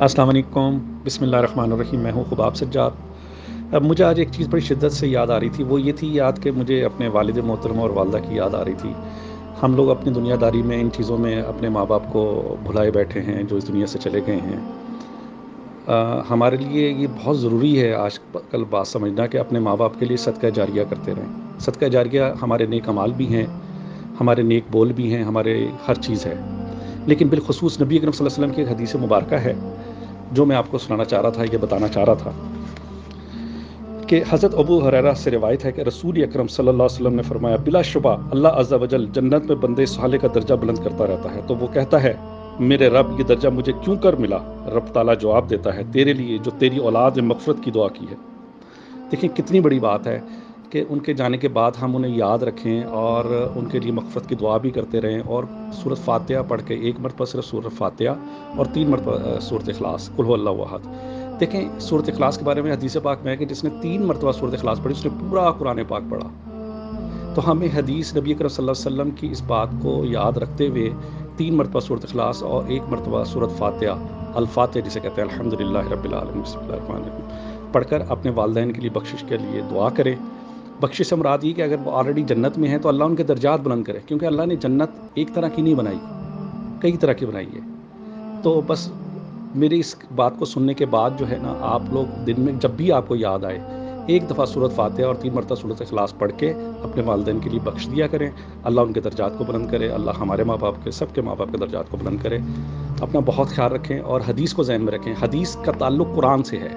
अस्सलाम वालेकुम, बिस्मिल्लाहिर्रहमानिर्रहीम। मैं हूँ खुबाब सज्जाद। अब मुझे आज एक चीज़ बड़ी शिद्दत से याद आ रही थी, वो ये थी याद कि मुझे अपने वालिद मोहतरम और वालदा की याद आ रही थी। हम लोग अपनी दुनियादारी में इन चीज़ों में अपने माँ बाप को भुलाए बैठे हैं जो इस दुनिया से चले गए हैं। हमारे लिए ये बहुत ज़रूरी है आज कल बात समझना कि अपने माँ बाप के लिए सदका जारिया करते रहें। सदका जारिया हमारे नेक अमाल भी हैं, हमारे नेक बोल भी हैं, हमारे हर चीज़ है। लेकिन बिलखुसूस नबी अकरम सल्लल्लाहु अलैहि वसल्लम की एक हदीस मुबारक है जो मैं आपको सुनाना चाह रहा था, ये बताना चाह रहा था कि हज़रत अबू हुरैरा से रिवायत है कि रसूल अकरम सल्लल्लाहु अलैहि वसल्लम ने फरमाया, बिलाशुबा अल्लाह अज़्ज़ा वजल जन्नत में बंदे साले का दर्जा बुलंद करता रहता है। तो वो कहता है, मेरे रब ये दर्जा मुझे क्यों कर मिला? रब ताला जवाब देता है, तेरे लिए जो तेरी औलाद ने मग़फ़िरत की दुआ की है। देखिए कितनी बड़ी बात है कि उनके जाने के बाद हम उन्हें याद रखें और उनके लिए मग़फ़िरत की दुआ भी करते रहें, और सूरत फ़ातिहा पढ़ के एक मरतबा सिर्फ सूरत फ़ातिहा और 3 मरतबा सूरत इख़लास, कुल हुवल्लाहु अहद। देखें सूरत इख़लास के बारे में हदीस पाक में है कि जिसने 3 मरतबा सूरत इख़लास पढ़ी उसने पूरा कुरान पाक पढ़ा। तो हमें हदीस नबी अकरम सल्लल्लाहु अलैहि वसल्लम की इस बात को याद रखते हुए 3 मरतबा सूरत इख़लास और 1 मरतबा सूरत फ़ातिहा, अल-फ़ातिहा जिसे कहते हैं, अल्हम्दुलिल्लाहि रब्बिल आलमीन बिस्मिल्लाहिर्रहमानिर्रहीम, पढ़कर अपने वालिदैन के लिए बख्शिश के लिए दुआ करें। बख्शिश से मुराद ये कि अगर वो ऑलरेडी जन्नत में हैं तो अल्लाह उनके दर्जात बुलंद करे, क्योंकि अल्लाह ने जन्नत एक तरह की नहीं बनाई, कई तरह की बनाई है। तो बस मेरी इस बात को सुनने के बाद जो है ना, आप लोग दिन में जब भी आपको याद आए, एक दफ़ा सूरत फ़ातिहा और 3 मरतबा सूरत इख़लास पढ़ के अपने वालिदैन के लिए बख्श दिया करें। अल्लाह उनके दर्जात को बुलंद करे, अल्लाह हमारे माँ बाप के, सबके माँ बाप के दर्जात को बुलंद करे। अपना बहुत ख्याल रखें और हदीस को ज़हन में रखें। हदीस का ताल्लुक़ कुरान से है,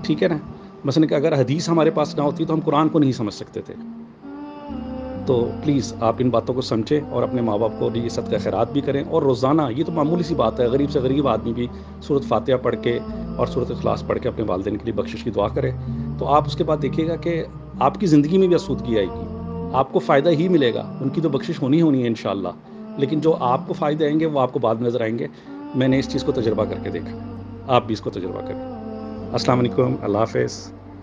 ठीक है ना? मसलन कि अगर हदीस हमारे पास ना होती तो हम कुरान को नहीं समझ सकते थे। तो प्लीज़ आप इन बातों को समझें और अपने माँ बाप को लिए सदका खैरात भी करें, और रोज़ाना, ये तो मामूली सी बात है, गरीब से गरीब आदमी भी सूरत फ़ातिहा पढ़ के और सूरत इख़लास पढ़ के अपने वालिदैन के लिए बख्शिश की दुआ करे। तो आप उसके बाद देखिएगा कि आपकी ज़िंदगी में भी आसूदगी आएगी, आपको फ़ायदा ही मिलेगा। उनकी तो बख्शिश होनी होनी है इंशाअल्लाह, लेकिन जो आपको फ़ायदे आएंगे वो आपको बाद में नज़र आएंगे। मैंने इस चीज़ को तजुर्बा करके देखा है, आप भी इसको तजुर्बा करें। अस्सलाम वालेकुम, अल्लाह हाफ़िज़।